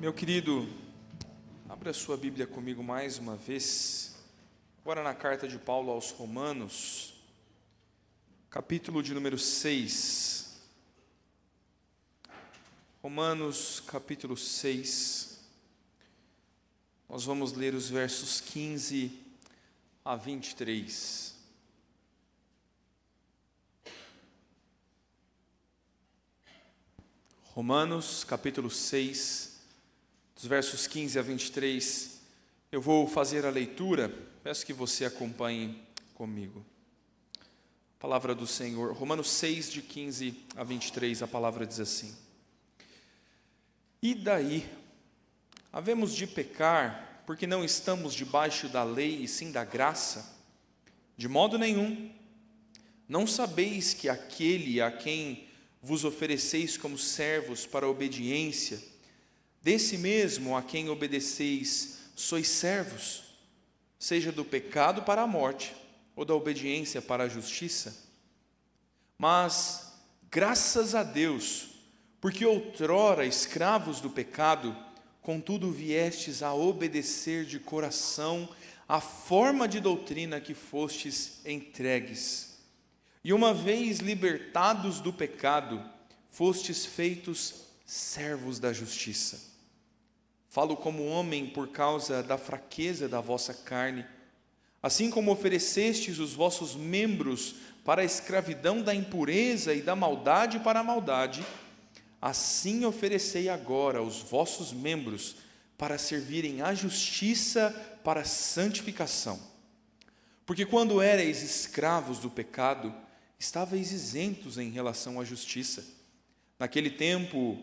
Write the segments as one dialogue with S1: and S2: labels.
S1: Meu querido, abra sua Bíblia comigo mais uma vez, agora na carta de Paulo aos Romanos, capítulo de número 6. Romanos, capítulo 6. Nós vamos ler os versos 15 a 23. Romanos, capítulo 6, dos versos 15 a 23, eu vou fazer a leitura, peço que você acompanhe comigo. A palavra do Senhor, Romanos 6, de 15 a 23, a palavra diz assim: E daí, havemos de pecar, porque não estamos debaixo da lei, e sim da graça? De modo nenhum. Não sabeis que aquele a quem vos ofereceis como servos para a obediência, desse mesmo a quem obedeceis sois servos, seja do pecado para a morte, ou da obediência para a justiça? Mas, graças a Deus, porque outrora escravos do pecado, contudo viestes a obedecer de coração a forma de doutrina que fostes entregues. E uma vez libertados do pecado, fostes feitos servos da justiça. Falo como homem por causa da fraqueza da vossa carne. Assim como oferecestes os vossos membros para a escravidão da impureza e da maldade para a maldade, assim oferecei agora os vossos membros para servirem à justiça para a santificação. Porque quando éreis escravos do pecado, estáveis isentos em relação à justiça. Naquele tempo,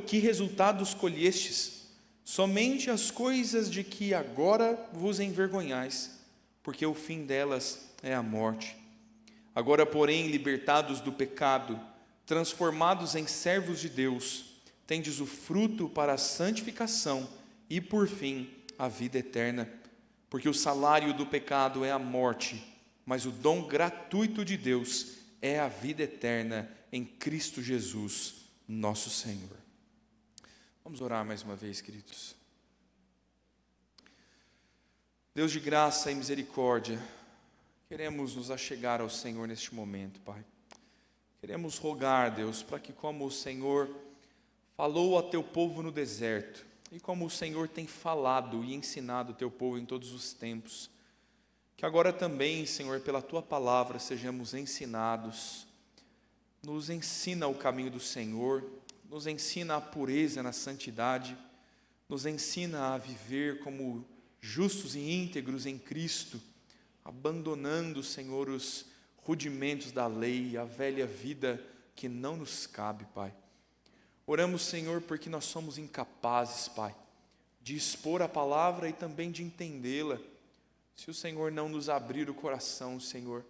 S1: que resultados colhestes? Somente as coisas de que agora vos envergonhais, porque o fim delas é a morte. Agora, porém, libertados do pecado, transformados em servos de Deus, tendes o fruto para a santificação e, por fim, a vida eterna. Porque o salário do pecado é a morte, mas o dom gratuito de Deus é a vida eterna em Cristo Jesus, nosso Senhor. Vamos orar mais uma vez, queridos. Deus de graça e misericórdia, queremos nos achegar ao Senhor neste momento, Pai. Queremos rogar, Deus, para que como o Senhor falou a teu povo no deserto, e como o Senhor tem falado e ensinado o teu povo em todos os tempos, que agora também, Senhor, pela tua palavra sejamos ensinados. Nos ensina o caminho do Senhor, nos ensina a pureza na santidade, nos ensina a viver como justos e íntegros em Cristo, abandonando, Senhor, os rudimentos da lei, a velha vida que não nos cabe, Pai. Oramos, Senhor, porque nós somos incapazes, Pai, de expor a palavra e também de entendê-la. Se o Senhor não nos abrir o coração, Senhor,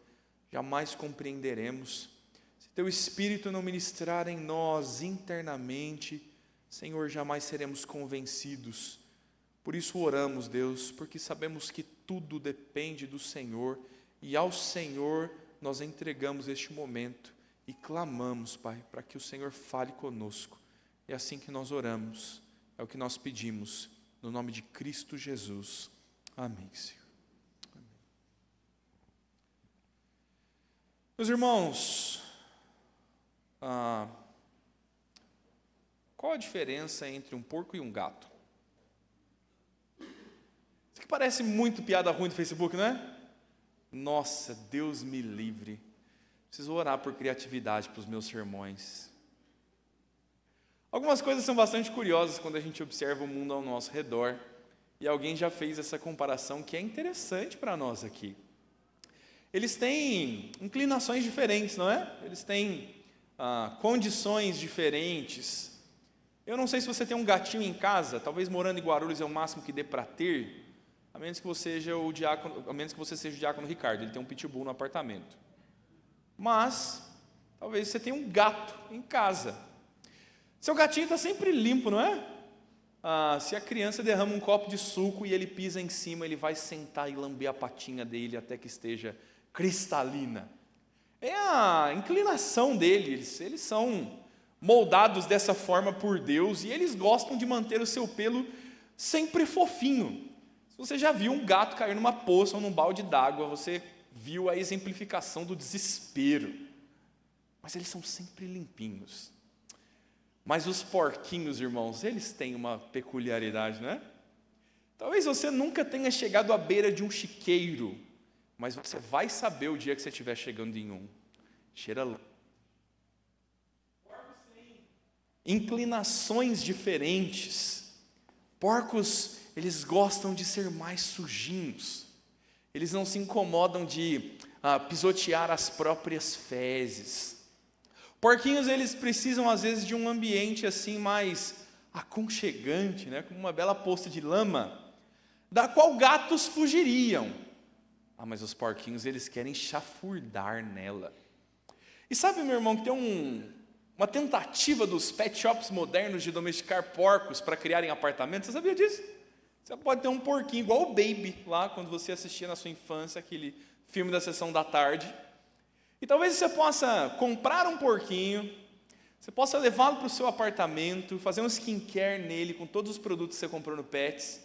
S1: jamais compreenderemos. Se teu Espírito não ministrar em nós internamente, Senhor, jamais seremos convencidos. Por isso oramos, Deus, porque sabemos que tudo depende do Senhor, e ao Senhor nós entregamos este momento e clamamos, Pai, para que o Senhor fale conosco. É assim que nós oramos, é o que nós pedimos, no nome de Cristo Jesus. Amém, Senhor. Meus irmãos, qual a diferença entre um porco e um gato? Isso que parece muito piada ruim do Facebook, não é? Nossa, Deus me livre. Preciso orar por criatividade para os meus sermões. Algumas coisas são bastante curiosas quando a gente observa o mundo ao nosso redor. E alguém já fez essa comparação que é interessante para nós aqui. Eles têm inclinações diferentes, não é? Eles têm condições diferentes. Eu não sei se você tem um gatinho em casa, talvez morando em Guarulhos é o máximo que dê para ter, a menos que você seja o diácono Ricardo, ele tem um pitbull no apartamento. Mas, talvez você tenha um gato em casa. Seu gatinho está sempre limpo, não é? Se a criança derrama um copo de suco e ele pisa em cima, ele vai sentar e lamber a patinha dele até que esteja cristalina. É a inclinação deles, eles são moldados dessa forma por Deus, e eles gostam de manter o seu pelo sempre fofinho. Se você já viu um gato cair numa poça ou num balde d'água, você viu a exemplificação do desespero. Mas eles são sempre limpinhos. Mas os porquinhos, irmãos, eles têm uma peculiaridade, não é? Talvez você nunca tenha chegado à beira de um chiqueiro, mas você vai saber o dia que você estiver chegando em um. Cheira lá. Porcos têm inclinações diferentes. Porcos, eles gostam de ser mais sujinhos. Eles não se incomodam de pisotear as próprias fezes. Porquinhos, eles precisam às vezes de um ambiente assim mais aconchegante, né? Como uma bela poça de lama, da qual gatos fugiriam. Mas os porquinhos, eles querem chafurdar nela. E sabe, meu irmão, que tem uma tentativa dos pet shops modernos de domesticar porcos para criarem apartamentos? Você sabia disso? Você pode ter um porquinho igual o Baby, lá quando você assistia na sua infância, aquele filme da sessão da tarde. E talvez você possa comprar um porquinho, você possa levá-lo para o seu apartamento, fazer um skincare nele com todos os produtos que você comprou no Pets.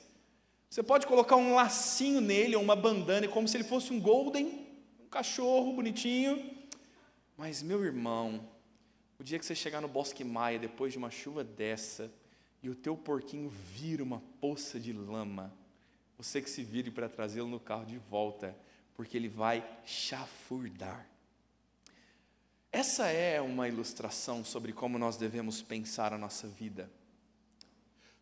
S1: Você pode colocar um lacinho nele, ou uma bandana, como se ele fosse um golden, um cachorro bonitinho. Mas, meu irmão, o dia que você chegar no Bosque Maia, depois de uma chuva dessa, e o teu porquinho vira uma poça de lama, você que se vire para trazê-lo no carro de volta, porque ele vai chafurdar. Essa é uma ilustração sobre como nós devemos pensar a nossa vida.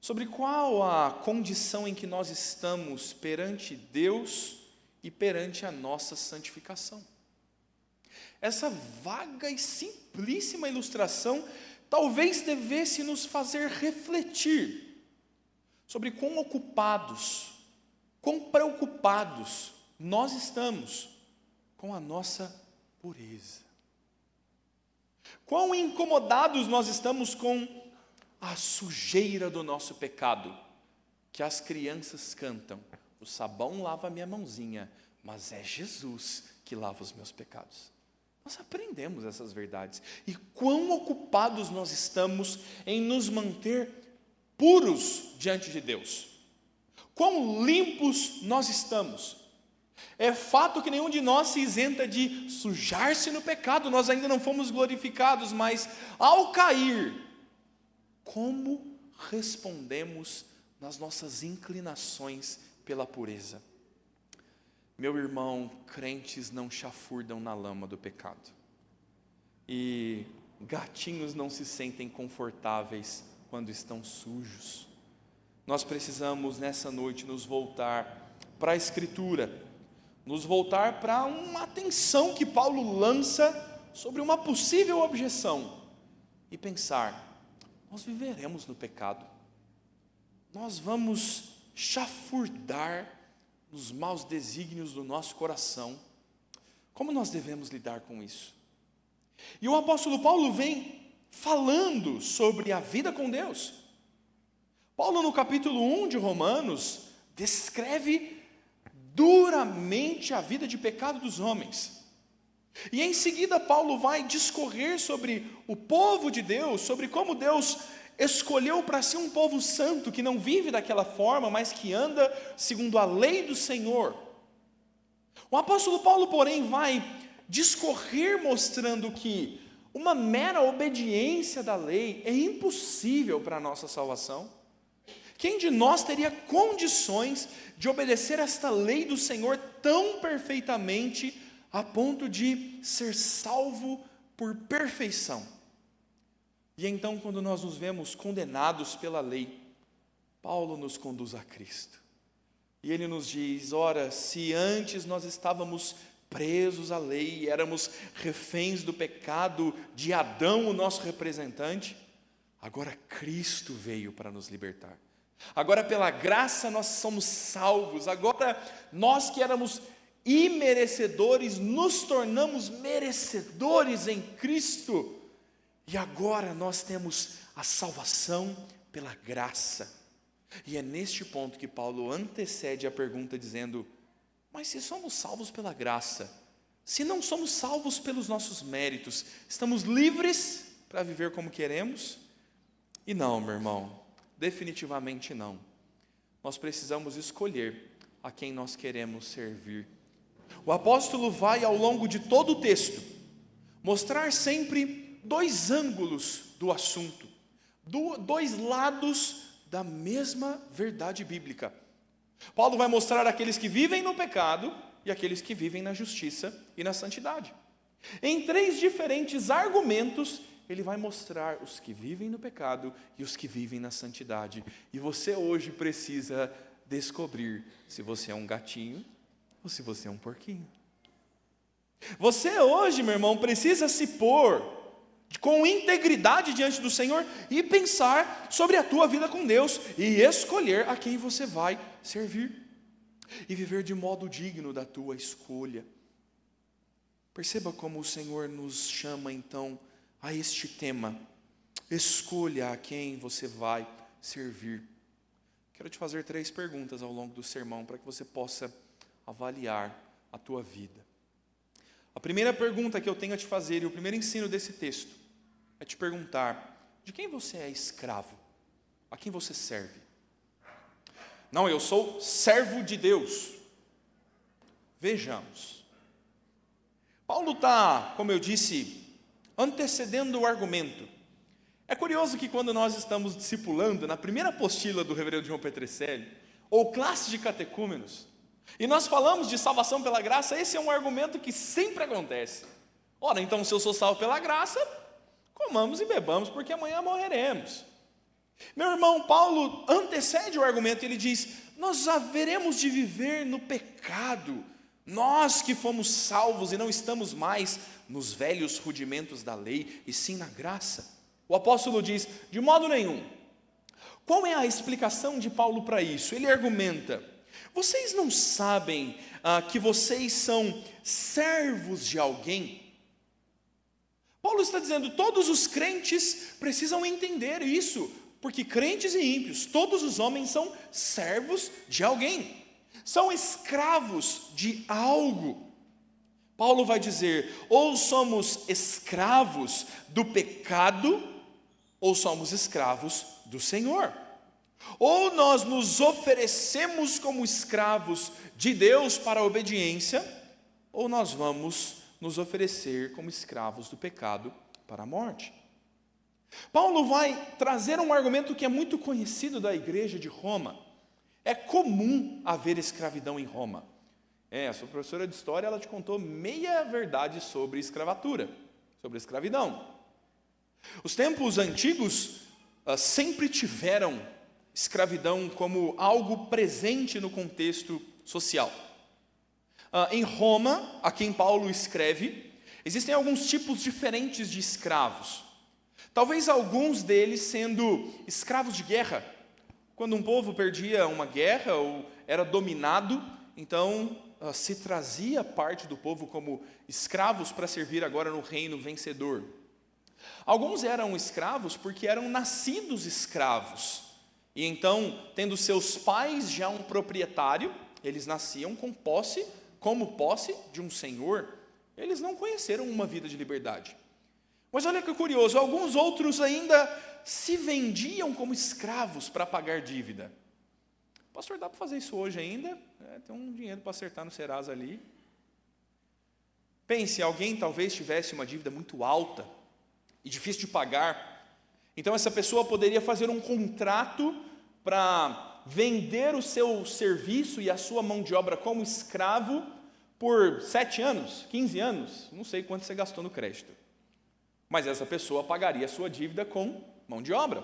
S1: Sobre qual a condição em que nós estamos perante Deus e perante a nossa santificação. Essa vaga e simplíssima ilustração talvez devesse nos fazer refletir sobre quão ocupados, quão preocupados nós estamos com a nossa pureza. Quão incomodados nós estamos com a sujeira do nosso pecado, que as crianças cantam: o sabão lava a minha mãozinha, mas é Jesus que lava os meus pecados. Nós aprendemos essas verdades. E quão ocupados nós estamos em nos manter puros diante de Deus. Quão limpos nós estamos. É fato que nenhum de nós se isenta de sujar-se no pecado, nós ainda não fomos glorificados, mas ao cair, como respondemos nas nossas inclinações pela pureza? Meu irmão, crentes não chafurdam na lama do pecado. E gatinhos não se sentem confortáveis quando estão sujos. Nós precisamos nessa noite nos voltar para a Escritura, nos voltar para uma atenção que Paulo lança sobre uma possível objeção e pensar: nós viveremos no pecado, nós vamos chafurdar nos maus desígnios do nosso coração. Como nós devemos lidar com isso? E o apóstolo Paulo vem falando sobre a vida com Deus. Paulo, no capítulo 1 de Romanos, descreve duramente a vida de pecado dos homens. E em seguida Paulo vai discorrer sobre o povo de Deus, sobre como Deus escolheu para si um povo santo, que não vive daquela forma, mas que anda segundo a lei do Senhor. O apóstolo Paulo, porém, vai discorrer mostrando que uma mera obediência da lei é impossível para a nossa salvação. Quem de nós teria condições de obedecer esta lei do Senhor tão perfeitamente a ponto de ser salvo por perfeição? E então, quando nós nos vemos condenados pela lei, Paulo nos conduz a Cristo. E ele nos diz: ora, se antes nós estávamos presos à lei, e éramos reféns do pecado de Adão, o nosso representante, agora Cristo veio para nos libertar. Agora, pela graça, nós somos salvos. Agora, nós que éramos imerecedores, nos tornamos merecedores em Cristo. E agora nós temos a salvação pela graça. E é neste ponto que Paulo antecede a pergunta dizendo: mas se somos salvos pela graça, se não somos salvos pelos nossos méritos, estamos livres para viver como queremos? E não, meu irmão, definitivamente não. Nós precisamos escolher a quem nós queremos servir. O apóstolo vai, ao longo de todo o texto, mostrar sempre dois ângulos do assunto, dois lados da mesma verdade bíblica. Paulo vai mostrar aqueles que vivem no pecado e aqueles que vivem na justiça e na santidade. Em três diferentes argumentos, ele vai mostrar os que vivem no pecado e os que vivem na santidade. E você hoje precisa descobrir se você é um gatinho ou se você é um porquinho. Você hoje, meu irmão, precisa se pôr com integridade diante do Senhor e pensar sobre a tua vida com Deus e escolher a quem você vai servir e viver de modo digno da tua escolha. Perceba como o Senhor nos chama então a este tema: escolha a quem você vai servir. Quero te fazer 3 perguntas ao longo do sermão para que você possa avaliar a tua vida. A primeira pergunta que eu tenho a te fazer, e o primeiro ensino desse texto, é te perguntar: de quem você é escravo? A quem você serve? Não, eu sou servo de Deus. Vejamos. Paulo está, como eu disse, antecedendo o argumento. É curioso que quando nós estamos discipulando, na primeira apostila do reverendo João Petrecelli, ou classe de catecúmenos, e nós falamos de salvação pela graça, esse é um argumento que sempre acontece. Ora, então se eu sou salvo pela graça, comamos e bebamos, porque amanhã morreremos. Meu irmão, Paulo antecede o argumento, ele diz: nós haveremos de viver no pecado, nós que fomos salvos e não estamos mais nos velhos rudimentos da lei, e sim na graça. O apóstolo diz: de modo nenhum. Qual é a explicação de Paulo para isso? Ele argumenta: vocês não sabem que vocês são servos de alguém? Paulo está dizendo, todos os crentes precisam entender isso, porque crentes e ímpios, todos os homens são servos de alguém, são escravos de algo. Paulo vai dizer, ou somos escravos do pecado, ou somos escravos do Senhor. Ou nós nos oferecemos como escravos de Deus para a obediência, ou nós vamos nos oferecer como escravos do pecado para a morte. Paulo vai trazer um argumento que é muito conhecido da igreja de Roma. É comum haver escravidão em Roma. A sua professora de história, ela te contou meia verdade sobre escravatura, sobre escravidão. Os tempos antigos sempre tiveram escravidão como algo presente no contexto social. Em Roma, a quem Paulo escreve, existem alguns tipos diferentes de escravos. Talvez alguns deles sendo escravos de guerra. Quando um povo perdia uma guerra ou era dominado, então se trazia parte do povo como escravos para servir agora no reino vencedor. Alguns eram escravos porque eram nascidos escravos. E então, tendo seus pais já um proprietário, eles nasciam como posse de um senhor. Eles não conheceram uma vida de liberdade. Mas olha que curioso, alguns outros ainda se vendiam como escravos para pagar dívida. Pastor, dá para fazer isso hoje ainda? Tem um dinheiro para acertar no Serasa ali. Pense, alguém talvez tivesse uma dívida muito alta e difícil de pagar. Então essa pessoa poderia fazer um contrato para vender o seu serviço e a sua mão de obra como escravo por 7 anos, 15 anos, não sei quanto você gastou no crédito. Mas essa pessoa pagaria a sua dívida com mão de obra.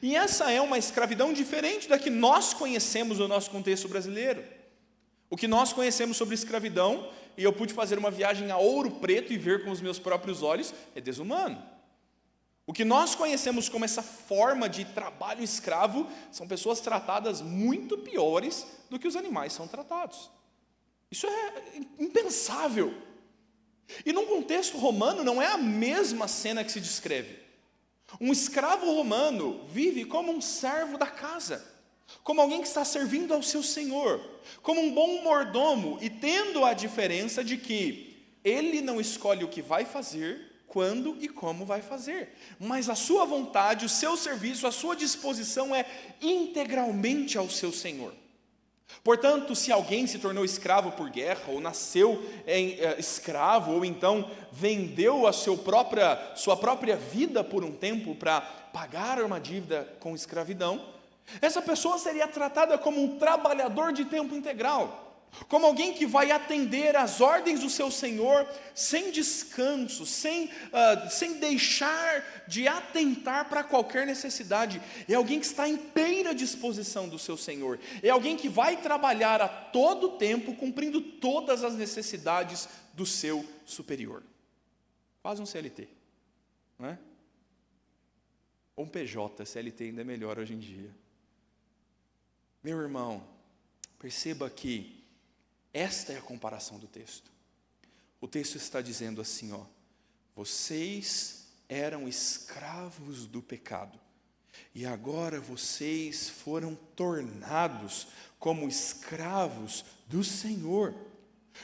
S1: E essa é uma escravidão diferente da que nós conhecemos no nosso contexto brasileiro. O que nós conhecemos sobre escravidão, e eu pude fazer uma viagem a Ouro Preto e ver com os meus próprios olhos, é desumano. O que nós conhecemos como essa forma de trabalho escravo são pessoas tratadas muito piores do que os animais são tratados. Isso é impensável. E num contexto romano não é a mesma cena que se descreve. Um escravo romano vive como um servo da casa, como alguém que está servindo ao seu senhor, como um bom mordomo, e tendo a diferença de que ele não escolhe o que vai fazer, quando e como vai fazer, mas a sua vontade, o seu serviço, a sua disposição é integralmente ao seu Senhor. Portanto, se alguém se tornou escravo por guerra, ou nasceu escravo, ou então vendeu sua própria vida por um tempo para pagar uma dívida com escravidão, essa pessoa seria tratada como um trabalhador de tempo integral, como alguém que vai atender às ordens do seu Senhor sem descanso, sem deixar de atentar para qualquer necessidade. É alguém que está em inteira disposição do seu Senhor, é alguém que vai trabalhar a todo tempo, cumprindo todas as necessidades do seu superior. Quase um CLT, não é? Ou um PJ, CLT ainda é melhor hoje em dia. Meu irmão, perceba que esta é a comparação do texto. O texto está dizendo assim, vocês eram escravos do pecado, e agora vocês foram tornados como escravos do Senhor.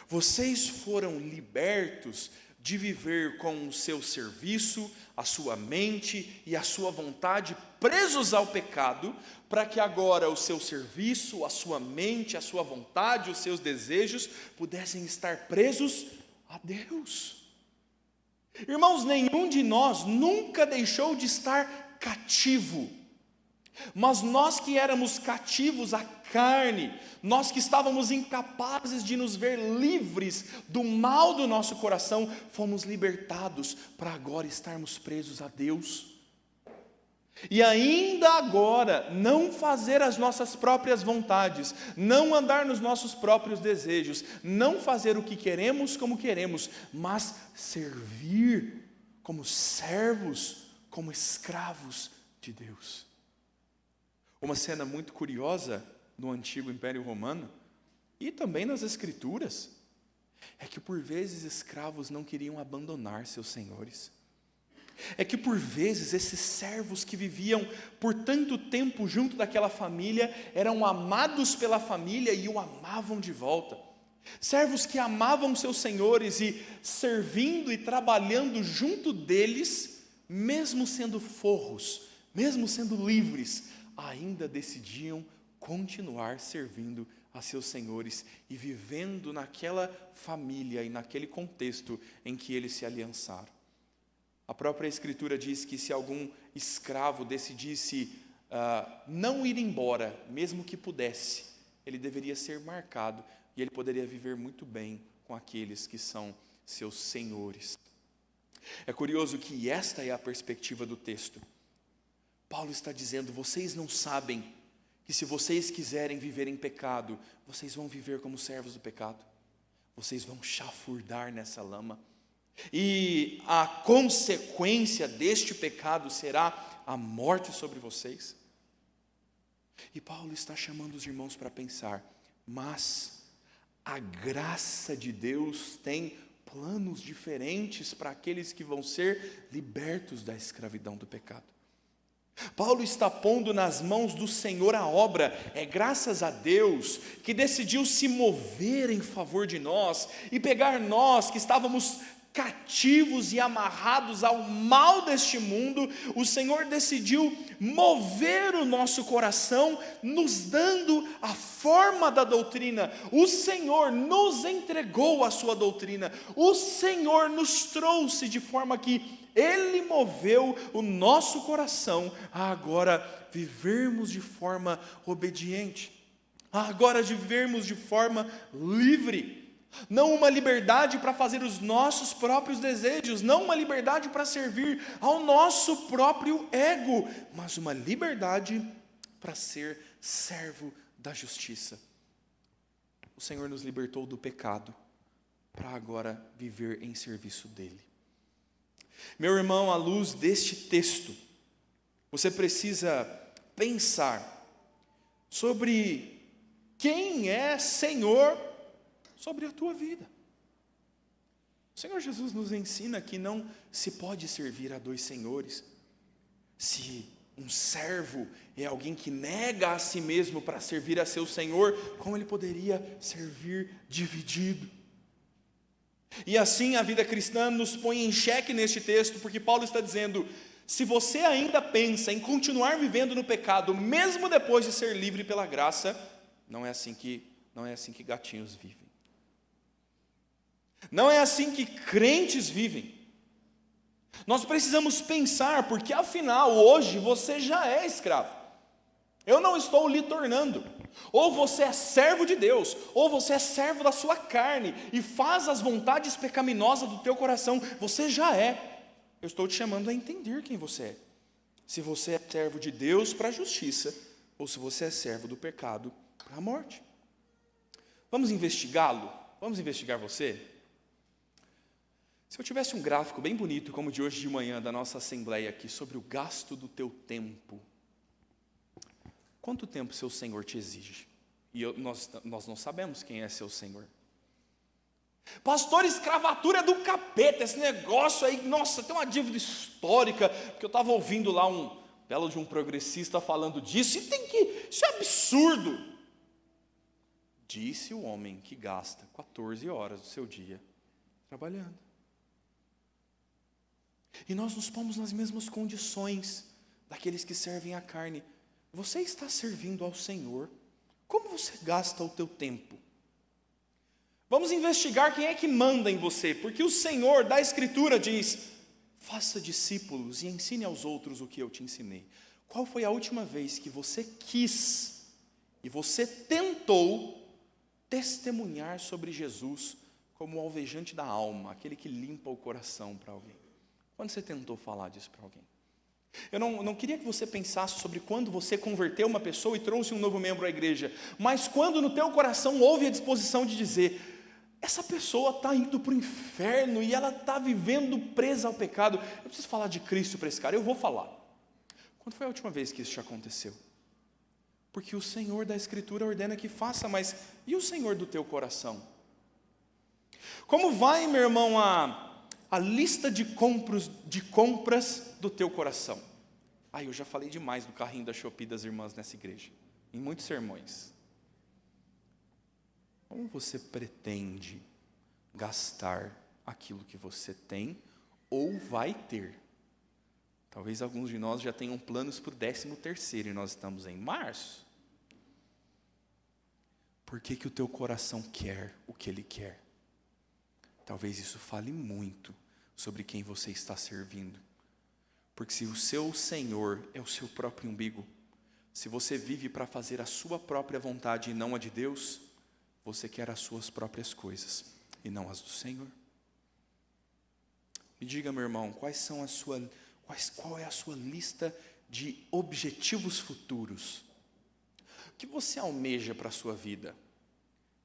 S1: Vocês foram libertos de viver com o seu serviço, a sua mente e a sua vontade presos ao pecado, para que agora o seu serviço, a sua mente, a sua vontade, os seus desejos pudessem estar presos a Deus. Irmãos, nenhum de nós nunca deixou de estar cativo, mas nós que éramos cativos à carne, nós que estávamos incapazes de nos ver livres do mal do nosso coração, fomos libertados para agora estarmos presos a Deus. E ainda agora, não fazer as nossas próprias vontades, não andar nos nossos próprios desejos, não fazer o que queremos como queremos, mas servir como servos, como escravos de Deus. Uma cena muito curiosa no antigo Império Romano, e também nas Escrituras, é que por vezes escravos não queriam abandonar seus senhores. É que por vezes esses servos que viviam por tanto tempo junto daquela família, eram amados pela família e o amavam de volta. Servos que amavam seus senhores e servindo e trabalhando junto deles, mesmo sendo forros, mesmo sendo livres, ainda decidiam continuar servindo a seus senhores e vivendo naquela família e naquele contexto em que eles se aliançaram. A própria Escritura diz que se algum escravo decidisse não ir embora, mesmo que pudesse, ele deveria ser marcado e ele poderia viver muito bem com aqueles que são seus senhores. É curioso que esta é a perspectiva do texto. Paulo está dizendo, vocês não sabem que se vocês quiserem viver em pecado, vocês vão viver como servos do pecado. Vocês vão chafurdar nessa lama. E a consequência deste pecado será a morte sobre vocês. E Paulo está chamando os irmãos para pensar, mas a graça de Deus tem planos diferentes para aqueles que vão ser libertos da escravidão do pecado. Paulo está pondo nas mãos do Senhor a obra, é graças a Deus que decidiu se mover em favor de nós e pegar nós que estávamos cativos e amarrados ao mal deste mundo. O Senhor decidiu mover o nosso coração, nos dando a forma da doutrina. O Senhor nos entregou a sua doutrina, o Senhor nos trouxe de forma que Ele moveu o nosso coração a agora vivermos de forma obediente, a agora vivermos de forma livre. Não uma liberdade para fazer os nossos próprios desejos, não uma liberdade para servir ao nosso próprio ego, mas uma liberdade para ser servo da justiça. O Senhor nos libertou do pecado para agora viver em serviço dEle. Meu irmão, à luz deste texto, você precisa pensar sobre quem é Senhor sobre a tua vida. O Senhor Jesus nos ensina que não se pode servir a dois senhores. Se um servo é alguém que nega a si mesmo para servir a seu Senhor, como ele poderia servir dividido? E assim a vida cristã nos põe em xeque neste texto, porque Paulo está dizendo: se você ainda pensa em continuar vivendo no pecado, mesmo depois de ser livre pela graça, não é assim que gatinhos vivem. Não é assim que crentes vivem. Nós precisamos pensar, porque afinal, hoje você já é escravo. Eu não estou lhe tornando. Ou você é servo de Deus, ou você é servo da sua carne, e faz as vontades pecaminosas do teu coração. Você já é. Eu estou te chamando a entender quem você é. Se você é servo de Deus para a justiça, ou se você é servo do pecado para a morte. Vamos investigá-lo? Vamos investigar você? Se eu tivesse um gráfico bem bonito, como o de hoje de manhã, da nossa assembleia aqui, sobre o gasto do teu tempo, quanto tempo seu Senhor te exige? E nós não sabemos quem é seu Senhor. Pastor, escravatura é do capeta, esse negócio aí, nossa, tem uma dívida histórica, porque eu estava ouvindo lá um belo de um progressista falando disso, isso é absurdo. Disse o homem que gasta 14 horas do seu dia trabalhando. E nós nos pomos nas mesmas condições daqueles que servem à carne. Você está servindo ao Senhor? Como você gasta o teu tempo? Vamos investigar quem é que manda em você, porque o Senhor da Escritura diz: faça discípulos e ensine aos outros o que eu te ensinei. Qual foi a última vez que você quis e você tentou testemunhar sobre Jesus como o alvejante da alma, aquele que limpa o coração para alguém? Quando você tentou falar disso para alguém? Eu não queria que você pensasse sobre quando você converteu uma pessoa e trouxe um novo membro à igreja, mas quando no teu coração houve a disposição de dizer: essa pessoa está indo para o inferno e ela está vivendo presa ao pecado, eu preciso falar de Cristo para esse cara. Eu vou falar. Quando foi a última vez que isso te aconteceu? Porque o Senhor da Escritura ordena que faça, mas e o Senhor do teu coração? Como vai, meu irmão, a lista de compras do teu coração? Eu já falei demais do carrinho da Shopee das irmãs nessa igreja, em muitos sermões. Como você pretende gastar aquilo que você tem ou vai ter? Talvez alguns de nós já tenham planos para o 13º e nós estamos em março. Por que o teu coração quer o que ele quer? Talvez isso fale muito sobre quem você está servindo. Porque se o seu Senhor é o seu próprio umbigo, se você vive para fazer a sua própria vontade e não a de Deus, você quer as suas próprias coisas e não as do Senhor. Me diga, meu irmão, qual é a sua lista de objetivos futuros? O que você almeja para a sua vida?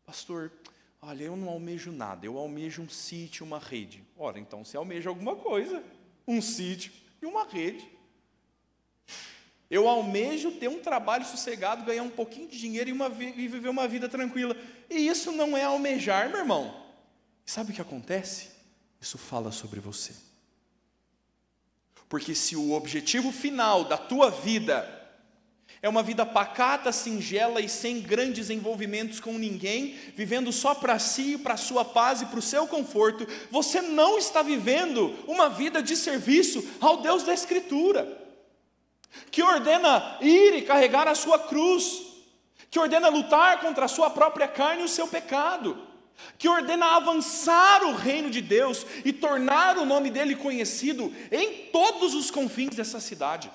S1: Pastor, olha, eu não almejo nada, eu almejo um sítio, uma rede. Ora, então você almeja alguma coisa, um sítio e uma rede. Eu almejo ter um trabalho sossegado, ganhar um pouquinho de dinheiro e viver uma vida tranquila. E isso não é almejar, meu irmão. Sabe o que acontece? Isso fala sobre você. Porque se o objetivo final da tua vida é uma vida pacata, singela e sem grandes envolvimentos com ninguém, vivendo só para si, para a sua paz e para o seu conforto, você não está vivendo uma vida de serviço ao Deus da Escritura, que ordena ir e carregar a sua cruz, que ordena lutar contra a sua própria carne e o seu pecado, que ordena avançar o reino de Deus e tornar o nome dele conhecido em todos os confins dessa cidade.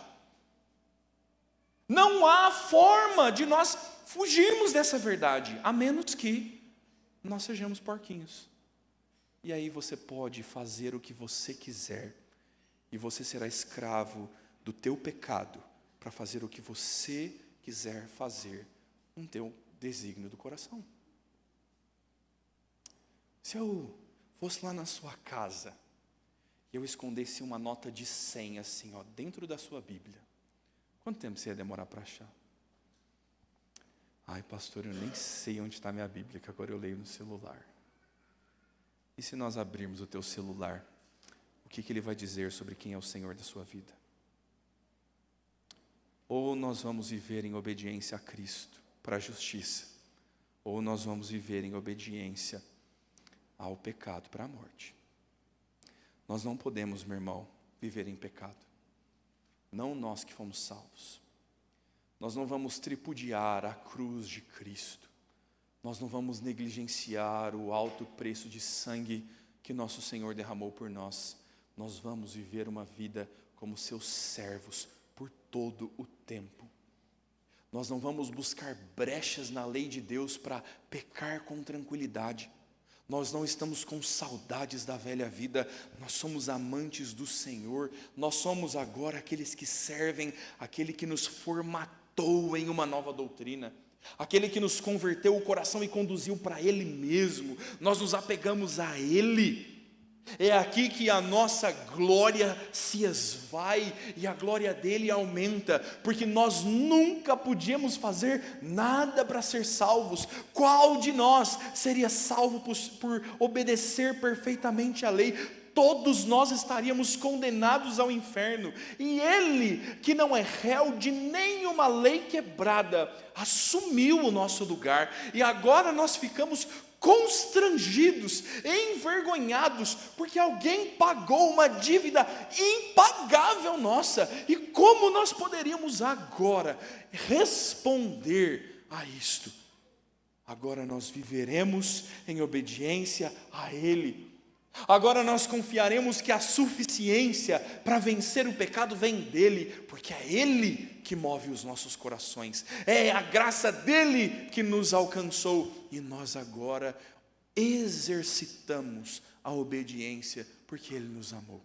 S1: Não há forma de nós fugirmos dessa verdade, a menos que nós sejamos porquinhos. E aí você pode fazer o que você quiser, e você será escravo do teu pecado, para fazer o que você quiser fazer no teu desígnio do coração. Se eu fosse lá na sua casa, e eu escondesse uma nota de 100 assim, dentro da sua Bíblia, quanto tempo você ia demorar para achar? Pastor, eu nem sei onde está minha Bíblia, que agora eu leio no celular. E se nós abrirmos o teu celular, o que ele vai dizer sobre quem é o Senhor da sua vida? Ou nós vamos viver em obediência a Cristo, para a justiça, ou nós vamos viver em obediência ao pecado para a morte. Nós não podemos, meu irmão, viver em pecado. Não nós que fomos salvos. Nós não vamos tripudiar a cruz de Cristo. Nós não vamos negligenciar o alto preço de sangue que nosso Senhor derramou por nós. Nós vamos viver uma vida como seus servos por todo o tempo. Nós não vamos buscar brechas na lei de Deus para pecar com tranquilidade. Nós não estamos com saudades da velha vida, nós somos amantes do Senhor, nós somos agora aqueles que servem, aquele que nos formatou em uma nova doutrina, aquele que nos converteu o coração e conduziu para Ele mesmo. Nós nos apegamos a Ele. É aqui que a nossa glória se esvai e a glória dele aumenta, porque nós nunca podíamos fazer nada para ser salvos. Qual de nós seria salvo por obedecer perfeitamente à lei? Todos nós estaríamos condenados ao inferno, e Ele, que não é réu de nenhuma lei quebrada, assumiu o nosso lugar, e agora nós ficamos constrangidos, envergonhados, porque alguém pagou uma dívida impagável nossa. E como nós poderíamos agora responder a isto? Agora nós viveremos em obediência a Ele. Agora nós confiaremos que a suficiência para vencer o pecado vem dEle, porque é Ele que move os nossos corações, é a graça dEle que nos alcançou, e nós agora exercitamos a obediência, porque Ele nos amou.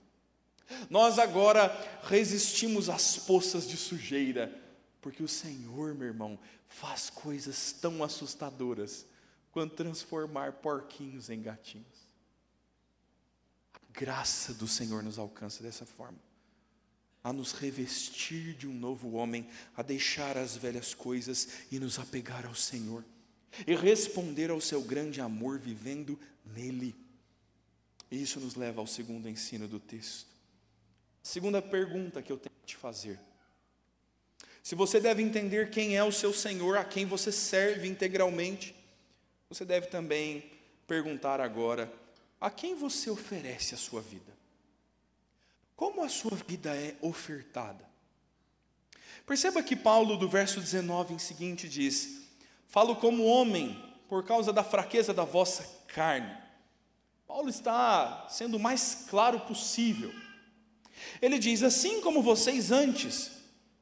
S1: Nós agora resistimos às poças de sujeira, porque o Senhor, meu irmão, faz coisas tão assustadoras quanto transformar porquinhos em gatinhos. A graça do Senhor nos alcança dessa forma, a nos revestir de um novo homem, a deixar as velhas coisas e nos apegar ao Senhor, e responder ao seu grande amor vivendo nele. E isso nos leva ao segundo ensino do texto. A segunda pergunta que eu tenho que te fazer: se você deve entender quem é o seu Senhor, a quem você serve integralmente, você deve também perguntar agora: a quem você oferece a sua vida? Como a sua vida é ofertada? Perceba que Paulo, do verso 19 em seguinte, diz: falo como homem, por causa da fraqueza da vossa carne. Paulo está sendo o mais claro possível. Ele diz: assim como vocês antes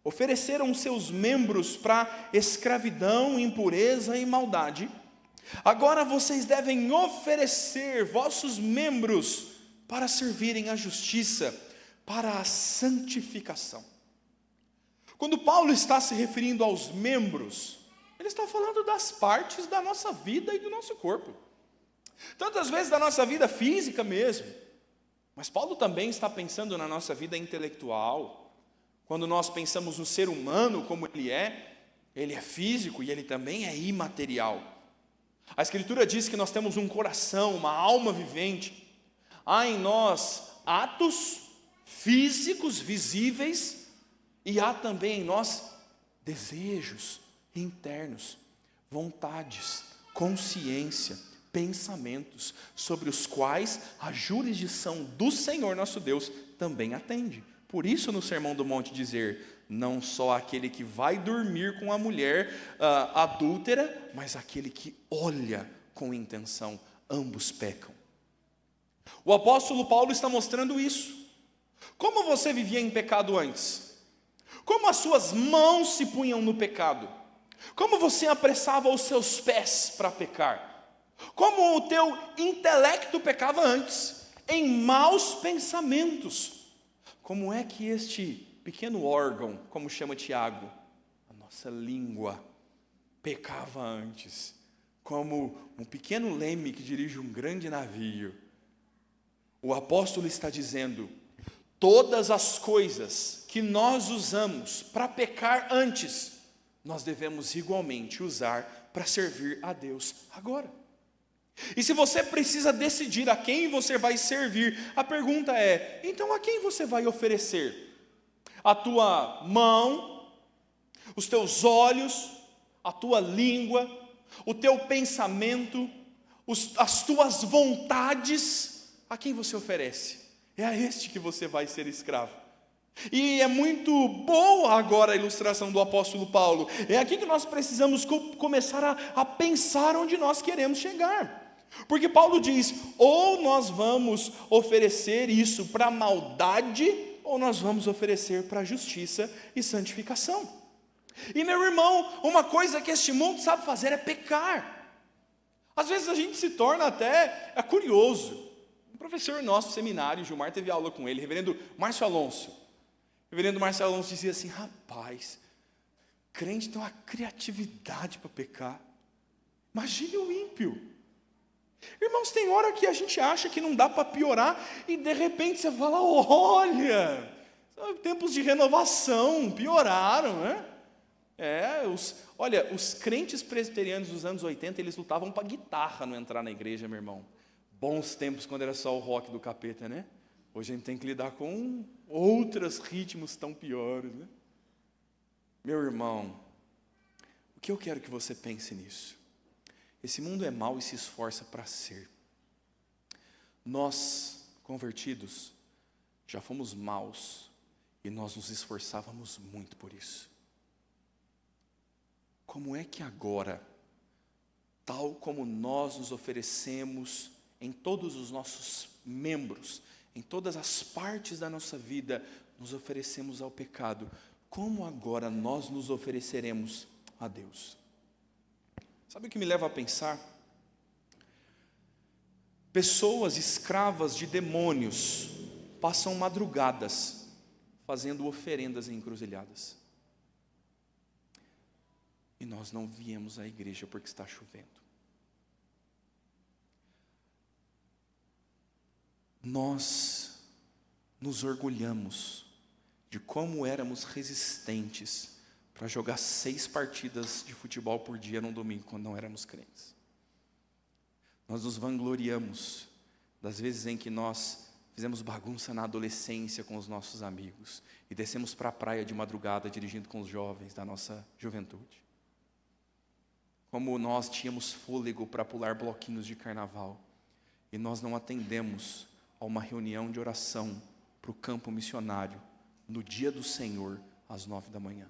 S1: ofereceram seus membros para escravidão, impureza e maldade, agora vocês devem oferecer vossos membros para servirem à justiça, para a santificação. Quando Paulo está se referindo aos membros, ele está falando das partes da nossa vida e do nosso corpo. Tantas vezes da nossa vida física mesmo, mas Paulo também está pensando na nossa vida intelectual. Quando nós pensamos no ser humano como ele é físico e ele também é imaterial. A Escritura diz que nós temos um coração, uma alma vivente. Há em nós atos físicos, visíveis, e há também em nós desejos internos, vontades, consciência, pensamentos, sobre os quais a jurisdição do Senhor nosso Deus também atende. Por isso no Sermão do Monte dizer: não só aquele que vai dormir com a mulher adúltera, mas aquele que olha com intenção, ambos pecam. O apóstolo Paulo está mostrando isso. Como você vivia em pecado antes? Como as suas mãos se punham no pecado? Como você apressava os seus pés para pecar? Como o teu intelecto pecava antes? Em maus pensamentos. Como é que este pequeno órgão, como chama Tiago, a nossa língua, pecava antes? Como um pequeno leme que dirige um grande navio. O apóstolo está dizendo: todas as coisas que nós usamos para pecar antes, nós devemos igualmente usar para servir a Deus agora. E se você precisa decidir a quem você vai servir, a pergunta é: então a quem você vai oferecer? A tua mão, os teus olhos, a tua língua, o teu pensamento, as tuas vontades, a quem você oferece? É a este que você vai ser escravo. E é muito boa agora a ilustração do apóstolo Paulo. É aqui que nós precisamos começar a pensar onde nós queremos chegar. Porque Paulo diz, ou nós vamos oferecer isso para maldade, ou nós vamos oferecer para justiça e santificação. E meu irmão, uma coisa que este mundo sabe fazer é pecar. Às vezes a gente se torna até curioso. Um professor nosso do seminário, Gilmar teve aula com ele, reverendo Márcio Alonso. O reverendo Márcio Alonso dizia assim, rapaz, crente tem uma criatividade para pecar. Imagine o ímpio. Irmãos, tem hora que a gente acha que não dá para piorar e de repente você fala, olha, tempos de renovação, pioraram, né? Os crentes presbiterianos dos anos 80, eles lutavam para guitarra não entrar na igreja, meu irmão. Bons tempos quando era só o rock do capeta, né? Hoje a gente tem que lidar com outros ritmos tão piores, né? Meu irmão, o que eu quero que você pense nisso? Esse mundo é mau e se esforça para ser. Nós, convertidos, já fomos maus e nós nos esforçávamos muito por isso. Como é que agora, tal como nós nos oferecemos em todos os nossos membros, em todas as partes da nossa vida, nos oferecemos ao pecado, como agora nós nos ofereceremos a Deus? Sabe o que me leva a pensar? Pessoas escravas de demônios passam madrugadas fazendo oferendas em encruzilhadas. E nós não viemos à igreja porque está chovendo. Nós nos orgulhamos de como éramos resistentes para jogar 6 partidas de futebol por dia num domingo, quando não éramos crentes. Nós nos vangloriamos das vezes em que nós fizemos bagunça na adolescência com os nossos amigos e descemos para a praia de madrugada dirigindo com os jovens da nossa juventude. Como nós tínhamos fôlego para pular bloquinhos de carnaval e nós não atendemos a uma reunião de oração para o campo missionário no dia do Senhor às 9 da manhã.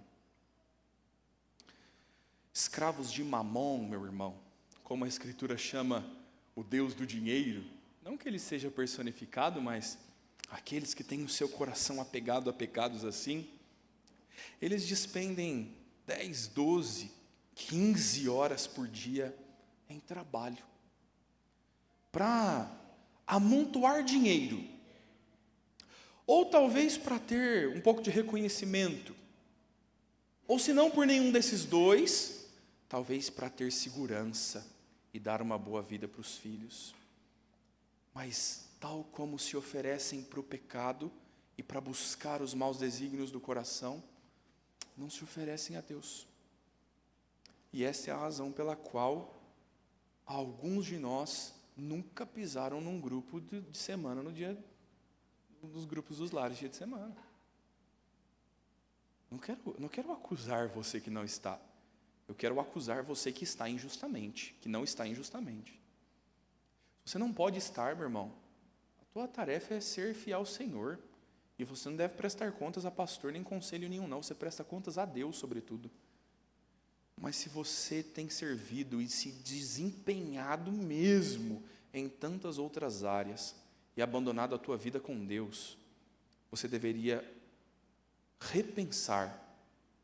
S1: Escravos de Mamon, meu irmão, como a Escritura chama o Deus do dinheiro, não que ele seja personificado, mas aqueles que têm o seu coração apegado a pecados assim, eles despendem 10, 12, 15 horas por dia em trabalho, para amontoar dinheiro, ou talvez para ter um pouco de reconhecimento, ou se não por nenhum desses dois, talvez para ter segurança e dar uma boa vida para os filhos. Mas tal como se oferecem para o pecado e para buscar os maus desígnios do coração, não se oferecem a Deus. E essa é a razão pela qual alguns de nós nunca pisaram num grupo de semana no dia dos grupos dos lares, dia de semana. Não quero acusar você que não está. Eu quero acusar você que está injustamente, que não está injustamente. Você não pode estar, meu irmão. A tua tarefa é ser fiel ao Senhor. E você não deve prestar contas a pastor nem conselho nenhum, não. Você presta contas a Deus, sobretudo. Mas se você tem servido e se desempenhado mesmo em tantas outras áreas e abandonado a tua vida com Deus, você deveria repensar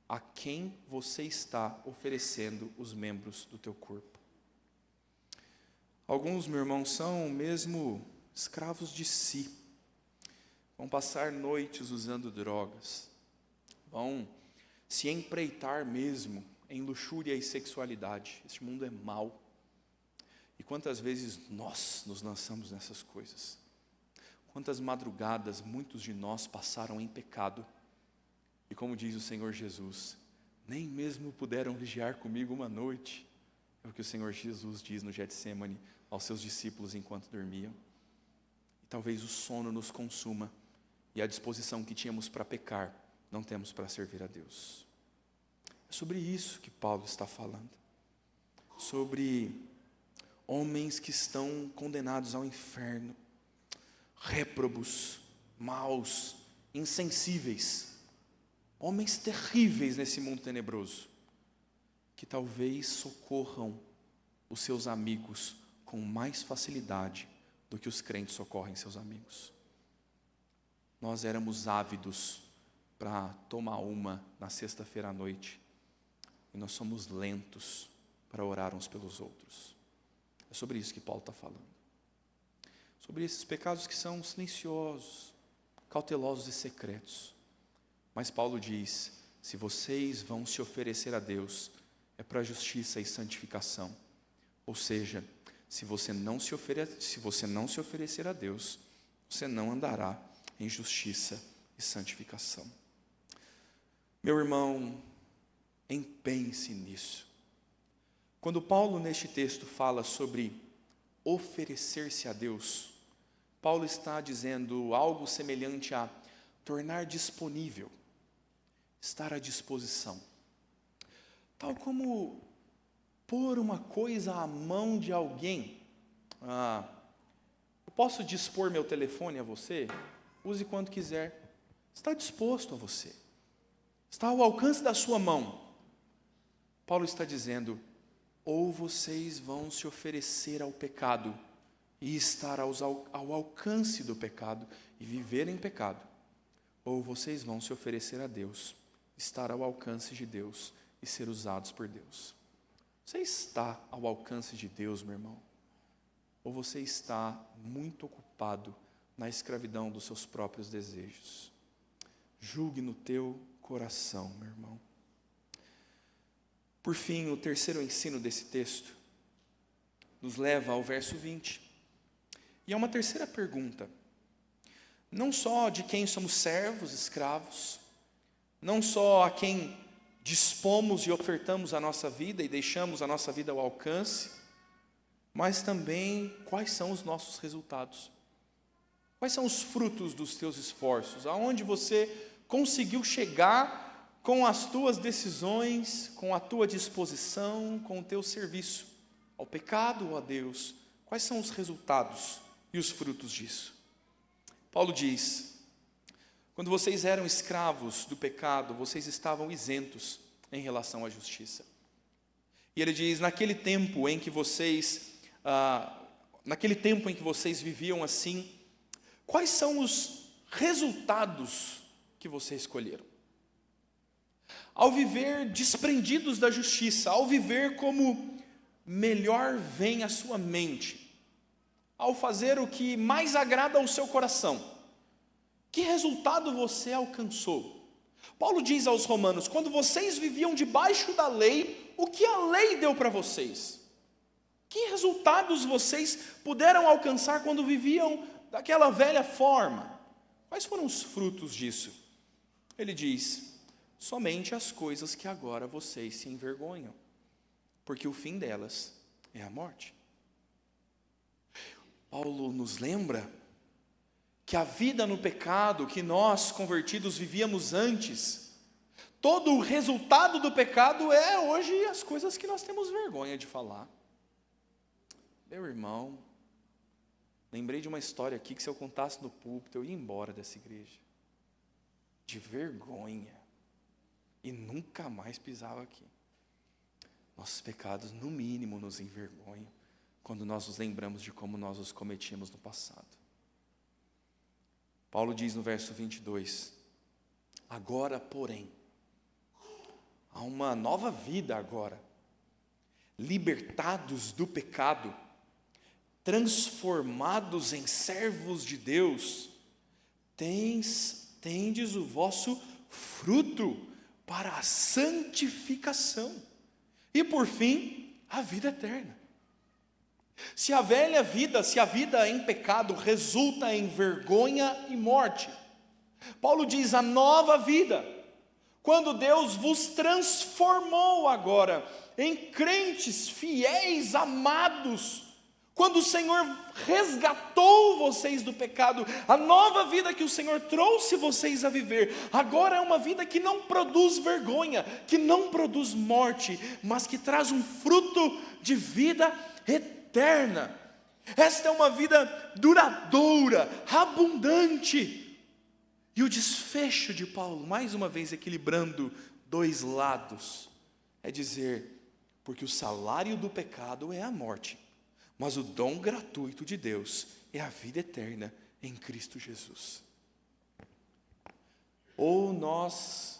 S1: a quem você está oferecendo os membros do teu corpo. Alguns, meu irmão, são mesmo escravos de si. Vão passar noites usando drogas. Vão se empreitar mesmo em luxúria e sexualidade. Este mundo é mau. E quantas vezes nós nos lançamos nessas coisas? Quantas madrugadas muitos de nós passaram em pecado? E como diz o Senhor Jesus, nem mesmo puderam vigiar comigo uma noite. É o que o Senhor Jesus diz no Getsêmani aos seus discípulos enquanto dormiam. E talvez o sono nos consuma e a disposição que tínhamos para pecar, não temos para servir a Deus. É sobre isso que Paulo está falando. Sobre homens que estão condenados ao inferno, réprobos, maus, insensíveis, homens terríveis nesse mundo tenebroso, que talvez socorram os seus amigos com mais facilidade do que os crentes socorrem seus amigos. Nós éramos ávidos para tomar uma na sexta-feira à noite, e nós somos lentos para orar uns pelos outros. É sobre isso que Paulo está falando. Sobre esses pecados que são silenciosos, cautelosos e secretos. Mas Paulo diz: se vocês vão se oferecer a Deus, é para justiça e santificação. Ou seja, se você não se oferecer a Deus, você não andará em justiça e santificação. Meu irmão, empenhe-se nisso. Quando Paulo neste texto fala sobre oferecer-se a Deus, Paulo está dizendo algo semelhante a tornar disponível, estar à disposição. Tal como pôr uma coisa à mão de alguém. Eu posso dispor meu telefone a você? Use quando quiser. Está disposto a você. Está ao alcance da sua mão. Paulo está dizendo: ou vocês vão se oferecer ao pecado e estar ao alcance do pecado e viver em pecado, ou vocês vão se oferecer a Deus, estar ao alcance de Deus e ser usados por Deus. Você está ao alcance de Deus, meu irmão? Ou você está muito ocupado na escravidão dos seus próprios desejos? Julgue no teu coração, meu irmão. Por fim, o terceiro ensino desse texto nos leva ao verso 20. E é uma terceira pergunta. Não só de quem somos servos, escravos, não só a quem dispomos e ofertamos a nossa vida e deixamos a nossa vida ao alcance, mas também quais são os nossos resultados. Quais são os frutos dos teus esforços? Aonde você conseguiu chegar com as tuas decisões, com a tua disposição, com o teu serviço ao pecado ou a Deus? Quais são os resultados e os frutos disso? Paulo diz: quando vocês eram escravos do pecado, vocês estavam isentos em relação à justiça. E ele diz: naquele tempo em que vocês viviam assim, quais são os resultados que vocês escolheram? Ao viver desprendidos da justiça, ao viver como melhor vem à sua mente, ao fazer o que mais agrada ao seu coração, que resultado você alcançou? Paulo diz aos romanos: quando vocês viviam debaixo da lei, o que a lei deu para vocês? Que resultados vocês puderam alcançar quando viviam daquela velha forma? Quais foram os frutos disso? Ele diz: somente as coisas que agora vocês se envergonham, porque o fim delas é a morte. Paulo nos lembra que a vida no pecado que nós convertidos vivíamos antes, todo o resultado do pecado é hoje as coisas que nós temos vergonha de falar. Meu irmão, lembrei de uma história aqui que se eu contasse no púlpito eu ia embora dessa igreja, de vergonha, e nunca mais pisava aqui. Nossos pecados no mínimo nos envergonham quando nós nos lembramos de como nós os cometíamos no passado. Paulo diz no verso 22, agora, porém, há uma nova vida agora, libertados do pecado, transformados em servos de Deus, tendes o vosso fruto para a santificação, e por fim, a vida eterna. Se a velha vida, se a vida em pecado resulta em vergonha e morte, Paulo diz: a nova vida, quando Deus vos transformou agora em crentes fiéis, amados, quando o Senhor resgatou vocês do pecado, a nova vida que o Senhor trouxe vocês a viver, agora é uma vida que não produz vergonha, que não produz morte, mas que traz um fruto de vida eterna. eterna. Esta é uma vida duradoura, abundante. E o desfecho de Paulo, mais uma vez equilibrando dois lados, é dizer: porque o salário do pecado é a morte, mas o dom gratuito de Deus é a vida eterna em Cristo Jesus. Ou nós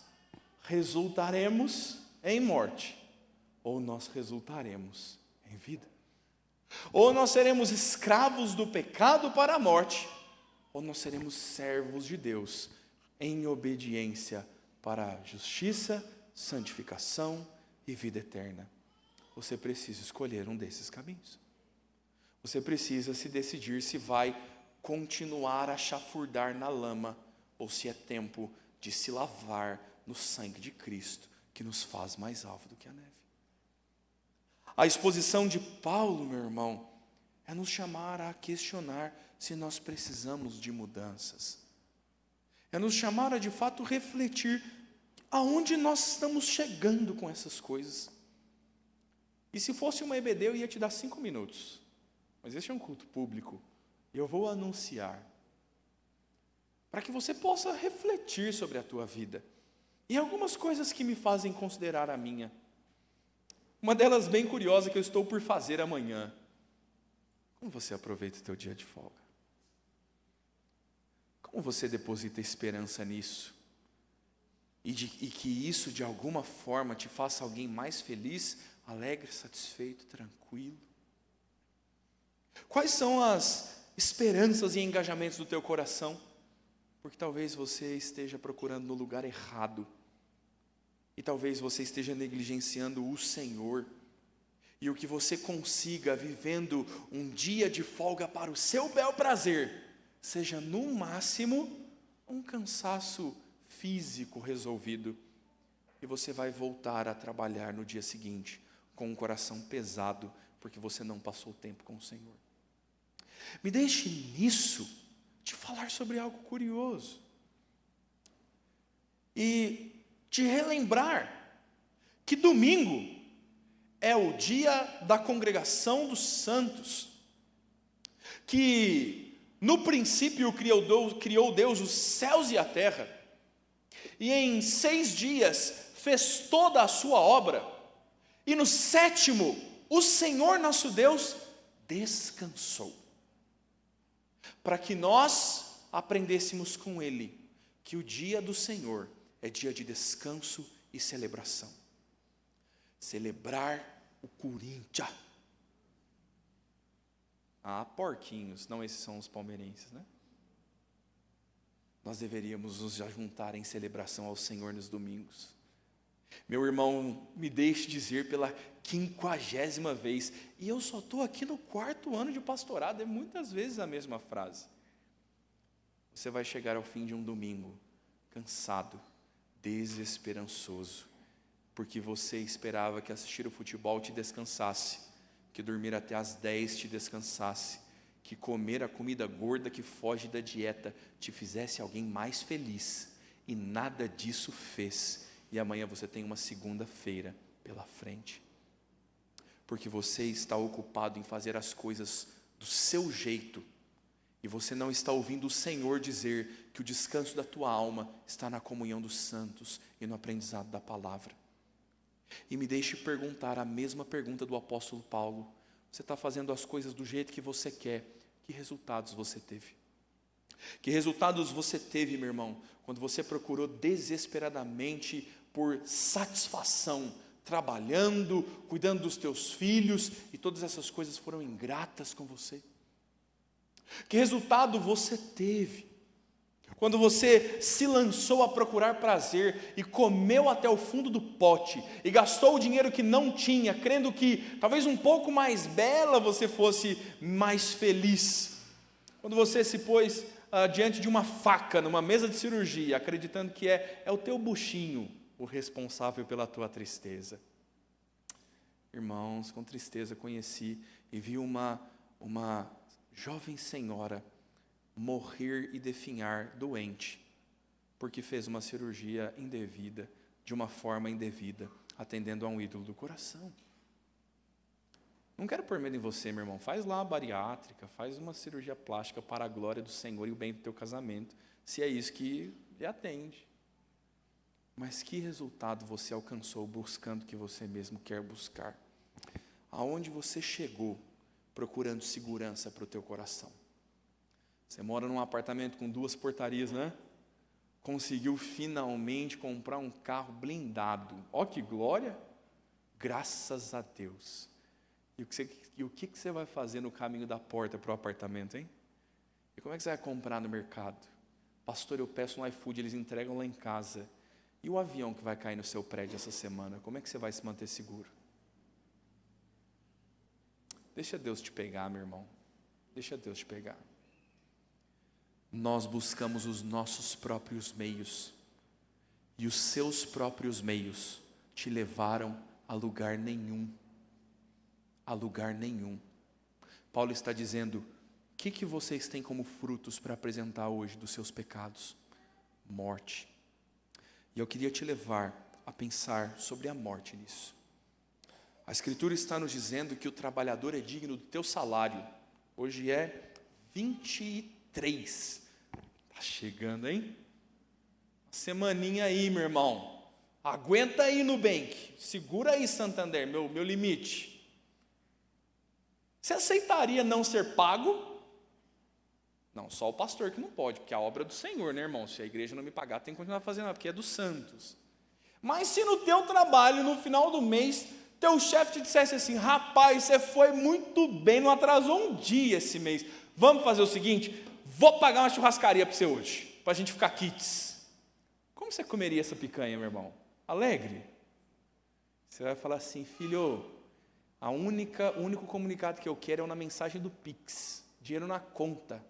S1: resultaremos em morte, ou nós resultaremos em vida. Ou nós seremos escravos do pecado para a morte, ou nós seremos servos de Deus em obediência para a justiça, santificação e vida eterna. Você precisa escolher um desses caminhos. Você precisa se decidir se vai continuar a chafurdar na lama ou se é tempo de se lavar no sangue de Cristo, que nos faz mais alvo do que a neve. A exposição de Paulo, meu irmão, é nos chamar a questionar se nós precisamos de mudanças. É nos chamar a de fato refletir aonde nós estamos chegando com essas coisas. E se fosse uma EBD eu ia te dar 5 minutos. Mas este é um culto público e eu vou anunciar para que você possa refletir sobre a tua vida. E algumas coisas que me fazem considerar a minha. Uma delas bem curiosa que eu estou por fazer amanhã. Como você aproveita o teu dia de folga? Como você deposita esperança nisso? E que isso de alguma forma te faça alguém mais feliz, alegre, satisfeito, tranquilo? Quais são as esperanças e engajamentos do teu coração? Porque talvez você esteja procurando no lugar errado. E talvez você esteja negligenciando o Senhor. E o que você consiga vivendo um dia de folga para o seu bel prazer, seja no máximo um cansaço físico resolvido. E você vai voltar a trabalhar no dia seguinte com um coração pesado, porque você não passou tempo com o Senhor. Me deixe nisso te falar sobre algo curioso. E te relembrar que domingo é o dia da congregação dos santos, que no princípio criou Deus os céus e a terra, e em 6 dias fez toda a sua obra, e no 7º, o Senhor nosso Deus descansou, para que nós aprendêssemos com Ele, que o dia do Senhor é dia de descanso e celebração. Celebrar o Corinthians. Ah, porquinhos, não, esses são os palmeirenses, né? Nós deveríamos nos juntar em celebração ao Senhor nos domingos. Meu irmão, me deixe dizer pela 50ª vez, e eu só estou aqui no 4º ano de pastorado, é muitas vezes a mesma frase. Você vai chegar ao fim de um domingo, cansado, desesperançoso, porque você esperava que assistir o futebol te descansasse, que dormir até às 10 te descansasse, que comer a comida gorda que foge da dieta te fizesse alguém mais feliz, e nada disso fez, e amanhã você tem uma segunda-feira pela frente, porque você está ocupado em fazer as coisas do seu jeito, e você não está ouvindo o Senhor dizer que o descanso da tua alma está na comunhão dos santos e no aprendizado da palavra. E me deixe perguntar a mesma pergunta do apóstolo Paulo: você está fazendo as coisas do jeito que você quer, que resultados você teve? Que resultados você teve, meu irmão, quando você procurou desesperadamente por satisfação, trabalhando, cuidando dos teus filhos, e todas essas coisas foram ingratas com você? Que resultado você teve quando você se lançou a procurar prazer e comeu até o fundo do pote e gastou o dinheiro que não tinha, crendo que talvez um pouco mais bela você fosse mais feliz? Quando você se pôs diante de uma faca numa mesa de cirurgia, acreditando que é o teu buchinho o responsável pela tua tristeza. Irmãos, com tristeza conheci e vi uma jovem senhora morrer e definhar doente, porque fez uma cirurgia indevida, de uma forma indevida, atendendo a um ídolo do coração. Não quero pôr medo em você, meu irmão. Faz lá a bariátrica, faz uma cirurgia plástica para a glória do Senhor e o bem do teu casamento, se é isso que lhe atende. Mas que resultado você alcançou buscando o que você mesmo quer buscar? Aonde você chegou procurando segurança para o teu coração? Você mora num apartamento com 2 portarias, né? Conseguiu finalmente comprar um carro blindado. Ó que glória! Graças a Deus. E o que você vai fazer no caminho da porta para o apartamento, hein? E como é que você vai comprar no mercado? Pastor, eu peço no iFood, eles entregam lá em casa. E o avião que vai cair no seu prédio essa semana, como é que você vai se manter seguro? Deixa Deus te pegar, meu irmão. Deixa Deus te pegar. Nós buscamos os nossos próprios meios, e os seus próprios meios te levaram a lugar nenhum. A lugar nenhum. Paulo está dizendo: o que vocês têm como frutos para apresentar hoje dos seus pecados? Morte. E eu queria te levar a pensar sobre a morte nisso. A Escritura está nos dizendo que o trabalhador é digno do teu salário. Hoje é 23. Está chegando, hein? Semaninha aí, meu irmão. Aguenta aí, Nubank. Segura aí, Santander, meu limite. Você aceitaria não ser pago? Não, só o pastor que não pode, porque é a obra do Senhor, né, irmão? Se a igreja não me pagar, tem que continuar fazendo, porque é dos santos. Mas se no teu trabalho, no final do mês, teu chefe te dissesse assim: rapaz, você foi muito bem, não atrasou um dia esse mês. Vamos fazer o seguinte, vou pagar uma churrascaria para você hoje, para a gente ficar kits. Como você comeria essa picanha, meu irmão? Alegre? Você vai falar assim: filho, o único comunicado que eu quero é na mensagem do Pix, dinheiro na conta,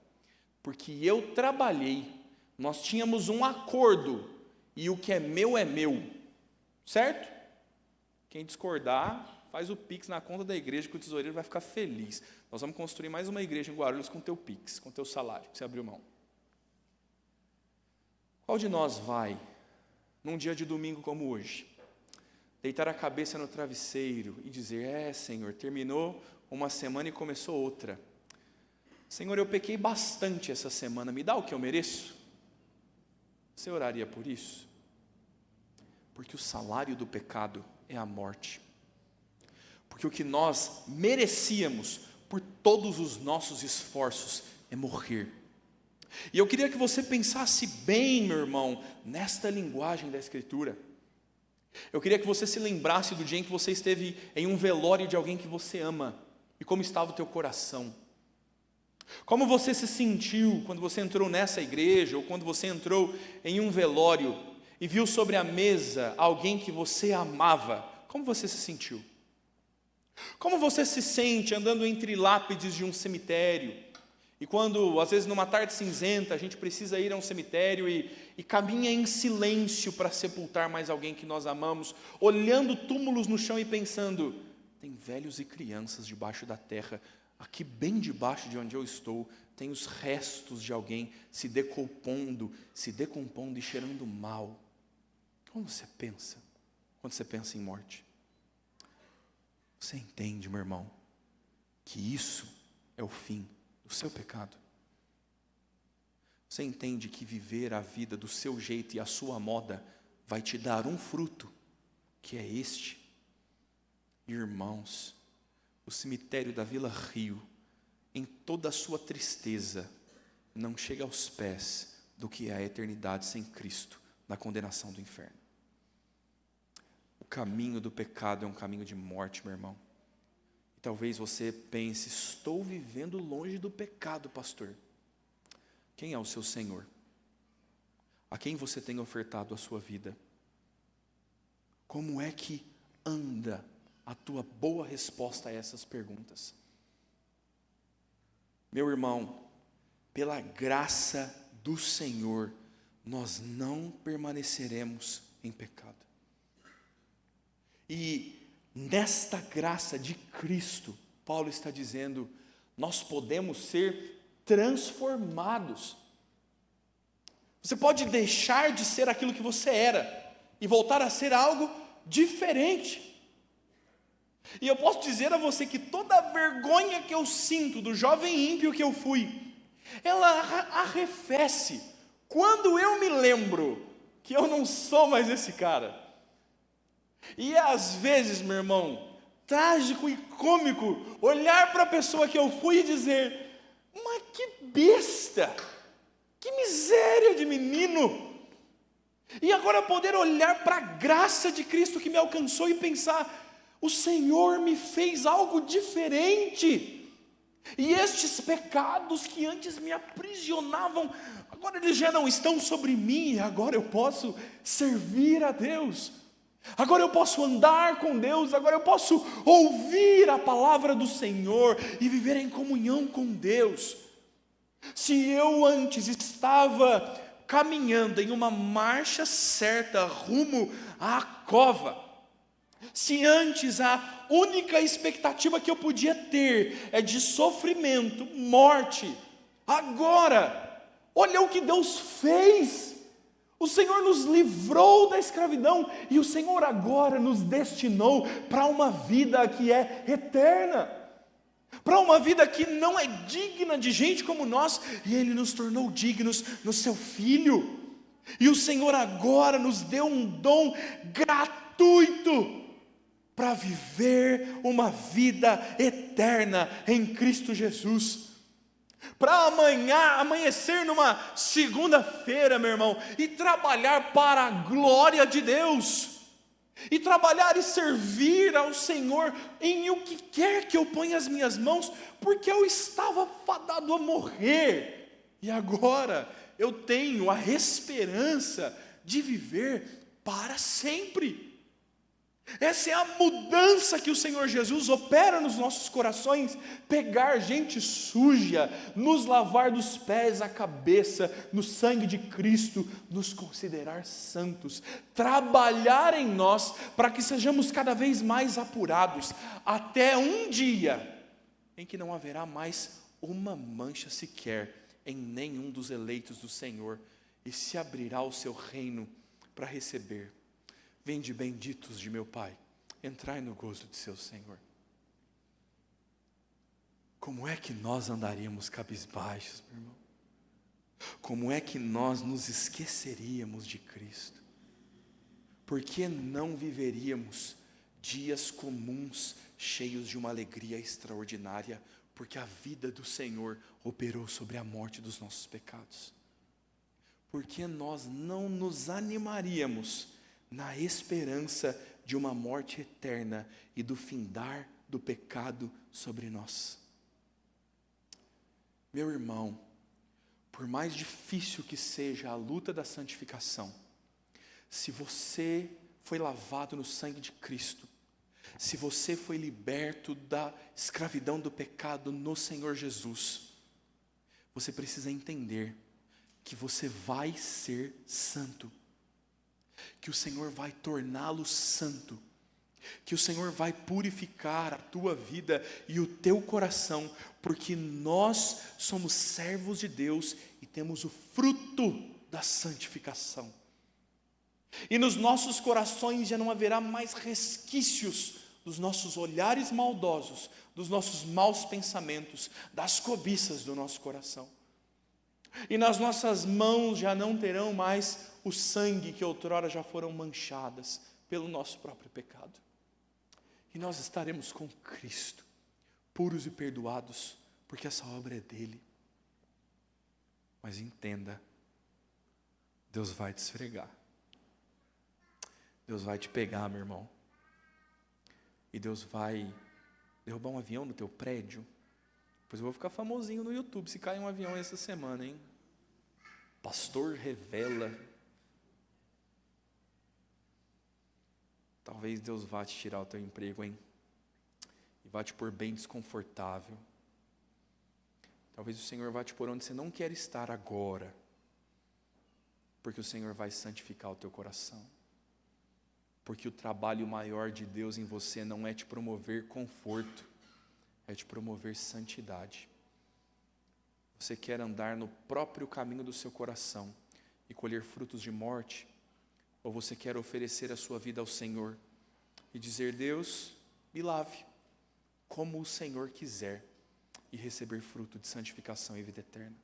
S1: porque eu trabalhei, nós tínhamos um acordo, e o que é meu, certo? Quem discordar, faz o Pix na conta da igreja, que o tesoureiro vai ficar feliz. Nós vamos construir mais uma igreja em Guarulhos com o teu Pix, com o teu salário, que você abriu mão. Qual de nós vai, num dia de domingo como hoje, deitar a cabeça no travesseiro e dizer: Senhor, terminou uma semana e começou outra. Senhor, eu pequei bastante essa semana, me dá o que eu mereço? Você oraria por isso? Porque o salário do pecado é a morte. Porque o que nós merecíamos por todos os nossos esforços é morrer. E eu queria que você pensasse bem, meu irmão, nesta linguagem da Escritura. Eu queria que você se lembrasse do dia em que você esteve em um velório de alguém que você ama, e como estava o teu coração. Como você se sentiu quando você entrou nessa igreja, ou quando você entrou em um velório e viu sobre a mesa alguém que você amava? Como você se sentiu? Como você se sente andando entre lápides de um cemitério? E quando, às vezes numa tarde cinzenta, a gente precisa ir a um cemitério e caminha em silêncio para sepultar mais alguém que nós amamos, olhando túmulos no chão e pensando: tem velhos e crianças debaixo da terra. Aqui bem debaixo de onde eu estou, tem os restos de alguém se decompondo e cheirando mal. Como você pensa quando você pensa em morte? Você entende, meu irmão, que isso é o fim do seu pecado? Você entende que viver a vida do seu jeito e a sua moda vai te dar um fruto, que é este? Irmãos, o cemitério da Vila Rio, em toda a sua tristeza, não chega aos pés do que é a eternidade sem Cristo, na condenação do inferno. O caminho do pecado é um caminho de morte, meu irmão. E talvez você pense: estou vivendo longe do pecado, pastor. Quem é o seu Senhor? A quem você tem ofertado a sua vida? Como é que anda a tua boa resposta a essas perguntas? Meu irmão, pela graça do Senhor, nós não permaneceremos em pecado. E nesta graça de Cristo, Paulo está dizendo, nós podemos ser transformados. Você pode deixar de ser aquilo que você era e voltar a ser algo diferente.
S2: E eu posso dizer a você que toda a vergonha que eu sinto do jovem ímpio que eu fui, ela arrefece quando eu me lembro que eu não sou mais esse cara. E às vezes, meu irmão, trágico e cômico, olhar para a pessoa que eu fui e dizer: mas que besta, que miséria de menino. E agora poder olhar para a graça de Cristo que me alcançou e pensar: o Senhor me fez algo diferente. E estes pecados que antes me aprisionavam, agora eles já não estão sobre mim, agora eu posso servir a Deus. Agora eu posso andar com Deus, agora eu posso ouvir a palavra do Senhor e viver em comunhão com Deus. Se eu antes estava caminhando em uma marcha certa rumo à cova, se antes a única expectativa que eu podia ter é de sofrimento, morte, agora, olha o que Deus fez. O Senhor nos livrou da escravidão e o Senhor agora nos destinou para uma vida que é eterna, para uma vida que não é digna de gente como nós, e Ele nos tornou dignos no Seu Filho. E o Senhor agora nos deu um dom gratuito para viver uma vida eterna em Cristo Jesus. Para amanhecer numa segunda-feira, meu irmão, e trabalhar para a glória de Deus, e trabalhar e servir ao Senhor em o que quer que eu ponha as minhas mãos, porque eu estava fadado a morrer, e agora eu tenho a esperança de viver para sempre. Essa é a mudança que o Senhor Jesus opera nos nossos corações, pegar gente suja, nos lavar dos pés à cabeça, no sangue de Cristo, nos considerar santos, trabalhar em nós para que sejamos cada vez mais apurados, até um dia em que não haverá mais uma mancha sequer em nenhum dos eleitos do Senhor, e se abrirá o seu reino para receber. Vinde benditos de meu Pai, entrai no gozo de seu Senhor. Como é que nós andaríamos cabisbaixos, meu irmão? Como é que nós nos esqueceríamos de Cristo? Por que não viveríamos dias comuns, cheios de uma alegria extraordinária? Porque a vida do Senhor operou sobre a morte dos nossos pecados. Por que nós não nos animaríamos na esperança de uma morte eterna e do findar do pecado sobre nós? Meu irmão, por mais difícil que seja a luta da santificação, se você foi lavado no sangue de Cristo, se você foi liberto da escravidão do pecado no Senhor Jesus, você precisa entender que você vai ser santo, que o Senhor vai torná-lo santo, que o Senhor vai purificar a tua vida e o teu coração, porque nós somos servos de Deus e temos o fruto da santificação. E nos nossos corações já não haverá mais resquícios dos nossos olhares maldosos, dos nossos maus pensamentos, das cobiças do nosso coração. E nas nossas mãos já não terão mais o sangue que outrora já foram manchadas pelo nosso próprio pecado. E nós estaremos com Cristo, puros e perdoados, porque essa obra é dele. Mas entenda, Deus vai te esfregar. Deus vai te pegar, meu irmão. E Deus vai derrubar um avião no teu prédio. Pois eu vou ficar famosinho no YouTube se cair um avião essa semana, hein? Pastor revela. Talvez Deus vá te tirar o teu emprego, hein? E vá te pôr bem desconfortável. Talvez o Senhor vá te pôr onde você não quer estar agora. Porque o Senhor vai santificar o teu coração. Porque o trabalho maior de Deus em você não é te promover conforto, é te promover santidade. Você quer andar no próprio caminho do seu coração e colher frutos de morte? Ou você quer oferecer a sua vida ao Senhor e dizer: Deus,
S1: me lave, como o Senhor quiser, e receber fruto de santificação e vida eterna.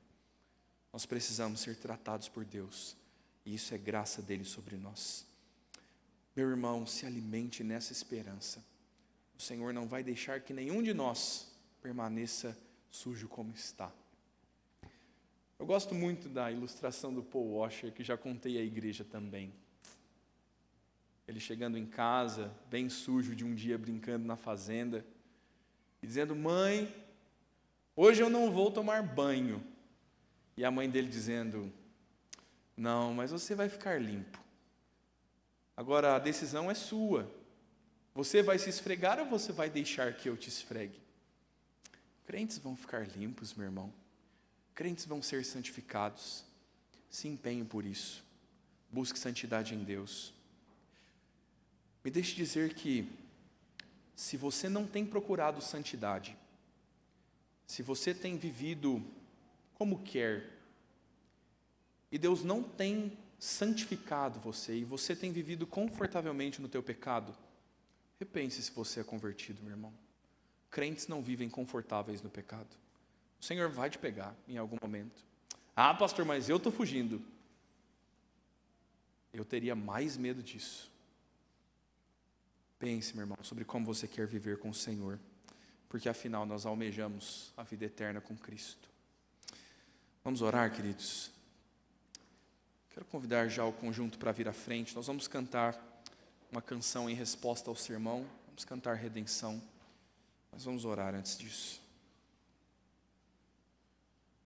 S1: Nós precisamos ser tratados por Deus, e isso é graça dele sobre nós. Meu irmão, se alimente nessa esperança. O Senhor não vai deixar que nenhum de nós permaneça sujo como está. Eu gosto muito da ilustração do Paul Washer, que já contei à igreja também. Ele chegando em casa, bem sujo de um dia brincando na fazenda, e dizendo: mãe, hoje eu não vou tomar banho. E a mãe dele dizendo: não, mas você vai ficar limpo. Agora a decisão é sua. Você vai se esfregar ou você vai deixar que eu te esfregue? Crentes vão ficar limpos, meu irmão. Crentes vão ser santificados. Se empenhe por isso. Busque santidade em Deus. Me deixe dizer que, se você não tem procurado santidade, se você tem vivido como quer, e Deus não tem santificado você, e você tem vivido confortavelmente no teu pecado, repense se você é convertido, meu irmão. Crentes não vivem confortáveis no pecado. O Senhor vai te pegar em algum momento. Ah, pastor, mas eu estou fugindo. Eu teria mais medo disso. Pense, meu irmão, sobre como você quer viver com o Senhor, porque afinal nós almejamos a vida eterna com Cristo. Vamos orar, queridos. Quero convidar já o conjunto para vir à frente. Nós vamos cantar uma canção em resposta ao sermão. Vamos cantar Redenção. Mas vamos orar antes disso.